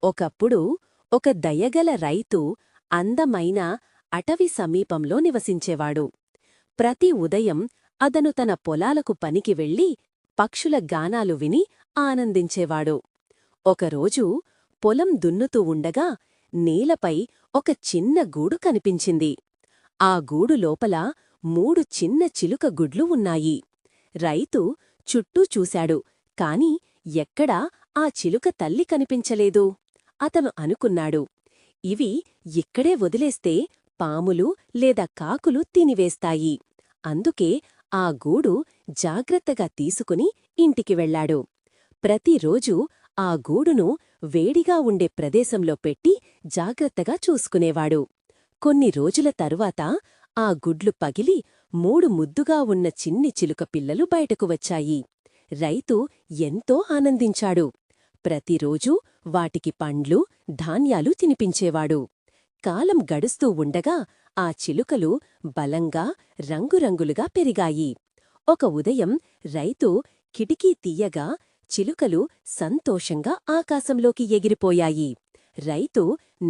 ఒకప్పుడు ఒక దయగల రైతు అందమైన అటవీ సమీపంలో నివసించేవాడు. ప్రతి ఉదయం అతను తన పొలాలకు పనికి వెళ్లి పక్షుల గానాలు విని ఆనందించేవాడు. ఒకరోజు పొలం దున్నుతూ ఉండగా నేలపై ఒక చిన్న గూడు కనిపించింది. ఆ గూడు లోపల 3 చిన్న చిలుక గుడ్లు ఉన్నాయి. రైతు చుట్టూ చూశాడు, కాని ఎక్కడా ఆ చిలుక తల్లి కనిపించలేదు. అతను అనుకున్నాడు, ఇవి ఇక్కడే వదిలేస్తే పాములు లేదా కాకులు తినివేస్తాయి. అందుకే ఆ గూడు జాగ్రత్తగా తీసుకుని ఇంటికి వెళ్లాడు. ప్రతిరోజూ ఆ గూడును వేడిగా ఉండే ప్రదేశంలో పెట్టి జాగ్రత్తగా చూసుకునేవాడు. కొన్ని రోజుల తరువాత ఆ గుడ్లు పగిలి 3 ముద్దుగా ఉన్న చిన్ని చిలుక పిల్లలు బయటకు వచ్చాయి. రైతు ఎంతో ఆనందించాడు. ప్రతిరోజూ వాటికి పండ్లు, ధాన్యాలు తినిపించేవాడు. కాలం గడుస్తూ ఉండగా ఆ చిలుకలు బలంగా, రంగురంగులుగా పెరిగాయి. ఒక ఉదయం రైతు కిటికీ తీయగా చిలుకలు సంతోషంగా ఆకాశంలోకి ఎగిరిపోయాయి. రైతు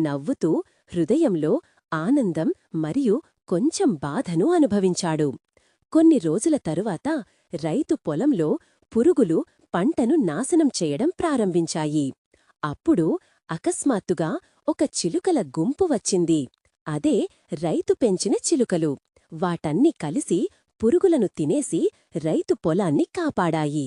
నవ్వుతూ హృదయంలో ఆనందం మరియు కొంచెం బాధను అనుభవించాడు. కొన్ని రోజుల తరువాత రైతు పొలంలో పురుగులు పంటను నాశనం చేయడం ప్రారంభించాయి. అప్పుడు అకస్మాత్తుగా ఒక చిలుకల గుంపు వచ్చింది. అదే రైతు పెంచిన చిలుకలు. వాటన్ని కలిసి పురుగులను తినేసి రైతు పొలాన్ని కాపాడాయి.